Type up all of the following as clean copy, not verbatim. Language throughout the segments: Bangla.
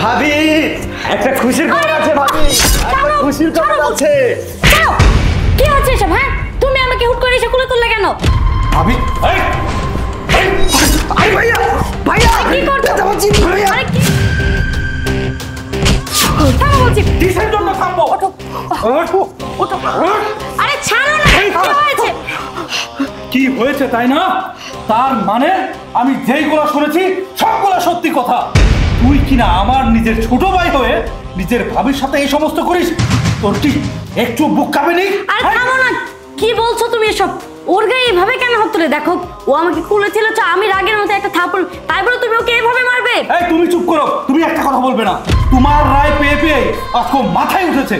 ভাবি একটা খুশির খবর আছে ভাবি, একটা খুশির খবর আছে। কি হচ্ছে এসব? হ্যাঁ, তুমি আমাকে হুট করে এসে কোলে তুললে কেন? ভাবি আরে ভাইয়া ভাইয়া কি করছো? ভাইয়া আরে কি? থামো বলছি। কিসের জন্য থামবো? ওঠো ওঠো। আরে ছাড়ো না, কি হয়েছে? কি হয়েছে তাই না? তার মানে আমি যেইগুলো শুনেছি সবগুলো সত্যি কথা। তুই কিনা আমার নিজের ছোট ভাই হয়ে নিজের ভাবির সাথে এই সমস্ত করিস? তোর কি একটু বুক কাঁপেনি? আরে থামো না, কি বলছো তুমি এসব? ওর গায়ে এভাবে কেন হাত তুলে? দেখো, ও আমাকে কুলে ছিল, আমি রাগের মধ্যে একটা থাপ্পড়, তাই বলে তুমি ওকে এভাবে মারবে? এই তুমি চুপ করো, তুমি একটা কথা বলবে না। তোমার রায় পেয়ে পেয়ে আজকে মাথায় উঠেছে।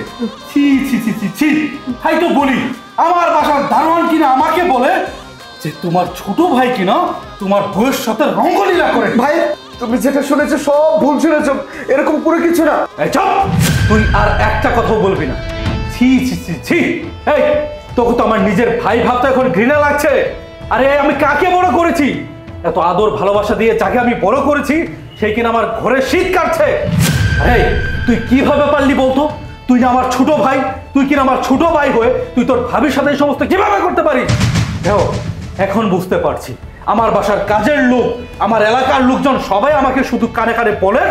ছি ছি ছি ছি ছি। তাই তো বলি, আমার বাসার দারোয়ান কিনা আমাকে বলে যে তোমার ছোট ভাই কিনা তোমার বউয়ের সাথে রঙ্গলীলা করে। ভাই তুমি যেটা শুনেছো সব ভুল শুনেছো, এরকম পুরো কিছু না। এই চুপ, তুই আর একটা কথাও বলবি না। ছি ছি ছি ছি। এই তোকে তো আমার নিজের ভাই ভাবতে এখন ঘৃণা লাগছে। আরে আমি কাকে বড় করেছি? এত আদর ভালোবাসা দিয়ে যাকে আমি বড় করেছি সেই কিনা আমার ঘরের শীত কাটছে। এই তুই কিভাবে পারলি বলতো? তুই না আমার ছোট ভাই, তুই কিনা আমার ছোট ভাই হয়ে তুই তোর ভাবির সাথে এই সমস্ত কিভাবে করতে পারিস? দেখো এখন বুঝতে পারছি, আমার বাসার কাজের লোক, আমার এলাকার লোকজন সবাই আমাকে শুধু কানে কানে বলে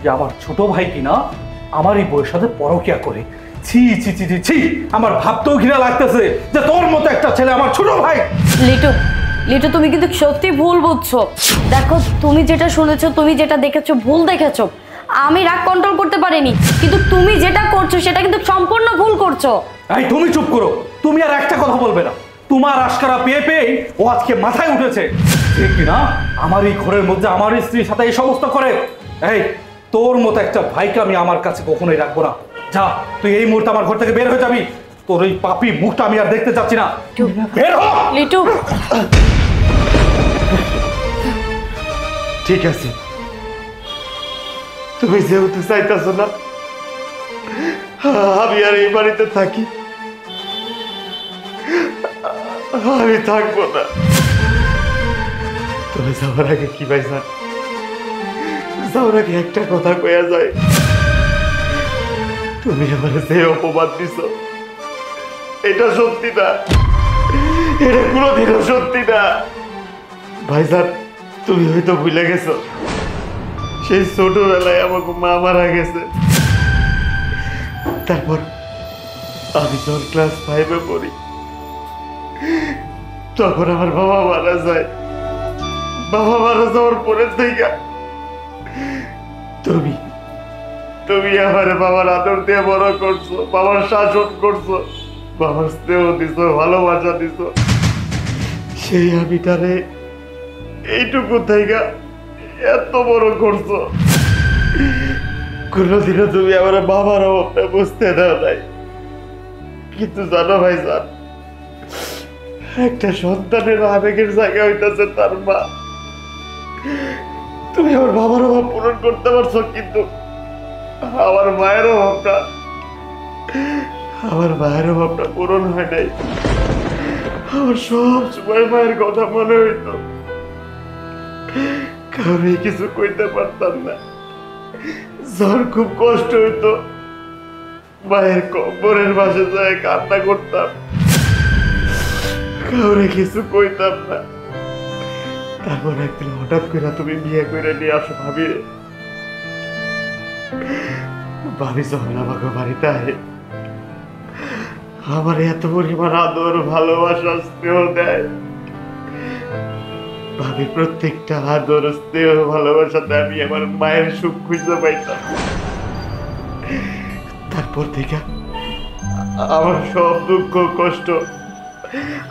যে আমার ছোট ভাই কিনা আমারই বউয়ের সাথে পরকিয়া করে। ছি ছি ছি ছি ছি। আমার ভাবতেও ঘৃণা লাগতেছে যে তোর মতো একটা ছেলে আমার ছোট ভাই। লিটু, লিটু তুমি কিন্তু সত্যি ভুল বুঝছো। দেখো, তুমি যেটা শুনেছো, তুমি যেটা দেখেছো, ভুল দেখেছো। আমি রাগ কন্ট্রোল করতে পারিনি, কিন্তু তুমি যেটা করছো সেটা কিন্তু সম্পূর্ণ ভুল করছো। এই তুমি চুপ করো, তুমি আর একটা কথা বলবে না। তোমার আশকারা পেয়ে পেয়ে ও আজকে মাথায় উঠেছে ঠিক কিনা আমার এই ঘরের মধ্যে আমার স্ত্রীর সাথে এই সমস্ত করে। এই তোর মতো একটা ভাইকে আমি আমার কাছে কখনোই রাখবো না। যা, তুই এই মুহূর্তে আমার ঘর থেকে বের হয়ে যাবি। তোর ওই পাপি মুখটা আমি আর দেখতে চাচ্ছি না। বের হ। লিটু, ঠিক আছে, তুমি যেহেতু চাইতেছো না আমি আর এই বাড়িতে থাকি, আমি থাকবো না। তবে যাওয়ার আগে কি ভাই স্যার, যাওয়ার আগে একটা কথা কয়া যায়, তুমি আমার যে অপবাদ দিছ এটা সত্যি না, এটা কোনোদিনও সত্যি না। ভাইজান তুমি হয়তো ভুলে গেছো, সেই ছোটবেলায় আমাকে মা মারা গেছে। তারপর আমি যখন ক্লাস 5-এ পড়ি তখন আমার বাবা মারা যায়। বাবা মারা যাওয়ার পরের থেকে তুমি তুমি আমার বাবার আদর দিয়ে বড় করছো, বাবার শাসন করছো, বাবার স্নেহ দিছো, ভালোবাসা দিছো। সেই আমিটারে এইটুকু থেকে এত বড় করছো, কোনোদিনও তুমি আমার বাবার অভাবটা বুঝতে দাও নাই। কিন্তু জানো ভাই স্যার, একটা সন্তানের আবেগের জায়গা হইতেছে তার মা। তুমি আমার বাবার অভাব পূরণ করতে পারছো, কিন্তু আমার মায়ের অভাবটা পূরণ হয় নাই। আমার সব সময় মায়ের কথা মনে হইতো, কারণে কিছু কইতে পারতাম না। যখন খুব কষ্ট হইতো মায়ের কবরের পাশে যায় কান্না করতাম, কাউরে কিছু কইতাম না। তারপর একদিন হঠাৎ করে তুমি বিয়ে করে নিয়ে আসো ভাবি যখন আমাকে বাড়িতে আহে আমার এত পরিমাণ আদর ভালোবাসা স্নেহ দেয়। ভাবি প্রত্যেকটা আদর স্নেহ ভালোবাসাতে আমি আমার মায়ের সুখ খুঁজে পাইতাম। তারপর থেকে আমার সব দুঃখ কষ্ট,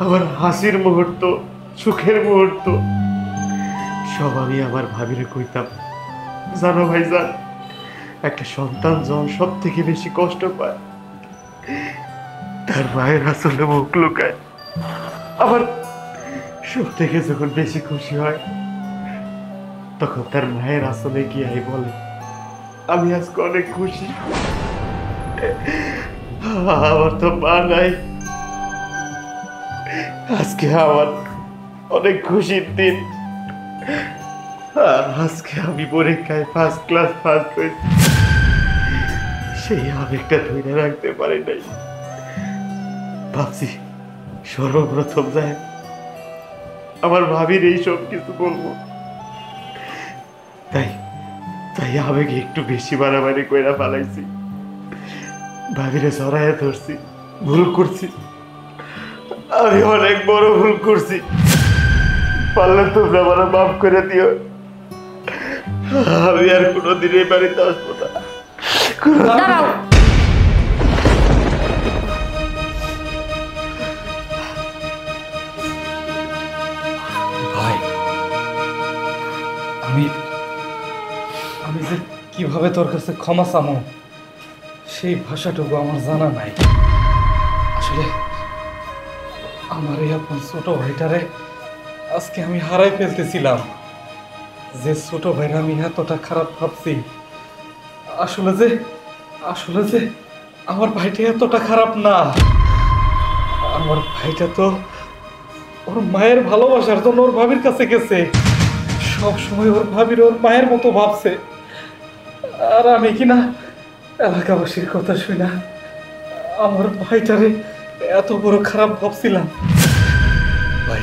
আমার হাসির মুহূর্ত, সুখের মুহূর্ত সব আমি আমার ভাবিরে কইতাম। জানো ভাইজান, একটা সন্তান যখন সব থেকে বেশি কষ্ট পায় তার মায়ের আসলে মুখ লুকায়। আবার সব থেকে যখন বেশি খুশি হয় তখন তার মায়ের আসলে গিয়ে বলে আমি আজকে অনেক খুশি, আমার তো মা নাই, আজকে আমার অনেক খুশির দিন, আর আজকে আমি পরীক্ষায় ফার্স্ট ক্লাস ফার্স্ট হয়েছি, সেই আবেগটা ধরে রাখতে পারি নাই। ভাবছি সর্বপ্রথম যায় আমার ভাবির এই সব কিছু বলবো, তাই তাই আবেগে একটু বেশি বাড়াবাড়ি কইরা পালাইছি, ভাবিরে জড়াইয়া ধরছি, ভুল করছি, আমি অনেক বড় ভুল করছি। পারলে তোমরা আমার মাফ করে দিও, আমি আর কোনোদিন এই বাড়িতে আসবো না। দাঁড়াও, ভাই আমি আমি যে কিভাবে তোর কাছে ক্ষমা চামো সেই ভাষাটুকু আমার জানা নাই। আসলে আমার এই আপন ছোট ভাইটারে আজকে আমি হারাই ফেলতেছিলাম। যে ছোট ভাইরা আমি এতটা খারাপ ভাবছি, আসলে যে আমার ভাইটা এতটা খারাপ না। আমার ভাইটা তো ওর মায়ের ভালোবাসার জন্য ওর ভাবির কাছে গেছে, সব সময় ওর ভাবির ওর মায়ের মতো ভাবছে। আর আমি কিনা এলাকাবাসীর কথা শুই না আমার ভাইটারে এত বড় খারাপ ভাবছিলাম। ভাই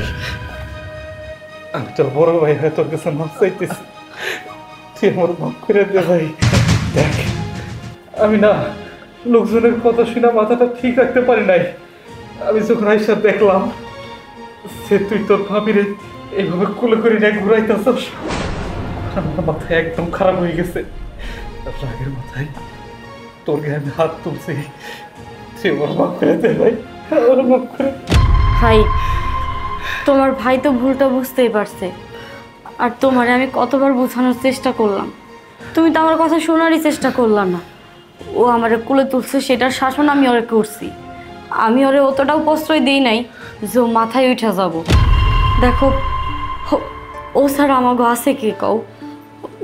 আমি তোর বড় ভাই হয়ে তোর কাছে মাফ চাইতেছি, তুই আমার মাফ করে দে ভাই। দেখ আমি না লোকজনের কথা শুনে মাথাটা ঠিক রাখতে পারি নাই। আমি যখন আইসা দেখলাম সে তুই তোর ভাবিরে এইভাবে কুলে করে নিয়ে ঘুরাইতেছস, আমার মাথায় একদম খারাপ হয়ে গেছে। রাগের মাথায় তোর গায়ে আমি হাত তুলছি, তুই আমার মাফ করে দে ভাই, আমার মাফ করে। ভাই তোমার ভাই তো ভুলটা বুঝতেই পারছে, আর তোমারে আমি কতবার বোঝানোর চেষ্টা করলাম, তুমি তো আমার কথা শোনারই চেষ্টা করলাম না। ও আমারে কুলে তুলছে সেটার শাসন আমি ওরে করছি, আমি ওরে অতটাও প্রশ্রয় দিই নাই যে ও মাথায় উঠে যাব। দেখো ও ছাড়া আমাগো আছে কে কও,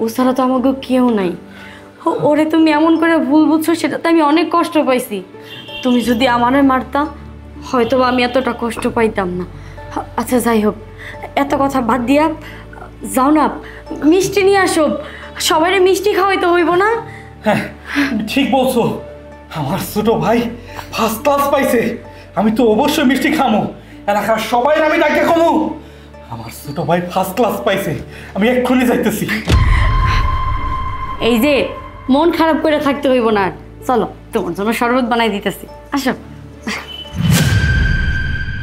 ও ছাড়া তো আমাগো কেউ নাই। ওরে তুমি এমন করে ভুল বুঝছো সেটাতে আমি অনেক কষ্ট পাইছি। তুমি যদি আমারে মারতা হয়তো আমি এতটা কষ্ট পাইতাম না। আচ্ছা যাই হোক, এত কথা বাদ দিয়া যাও না, মিষ্টি নিয়ে আসো, সবাইরে মিষ্টি খাওয়াইতে হইব না? হ্যাঁ ঠিক বলছো, আমার ছোট ভাই ফার্স্ট ক্লাস পাইছে, আমি তো অবশ্যই মিষ্টি খামো, এলাকার সবাই আমি ডাকে কমু আমার ছোট ভাই ফার্স্ট ক্লাস পাইছে, আমি এক্ষুনি যাইতেছি। এই যে মন খারাপ করে থাকতে হইব না, চলো তোমার জন্য শরবত বানাই দিতেছি, আসো।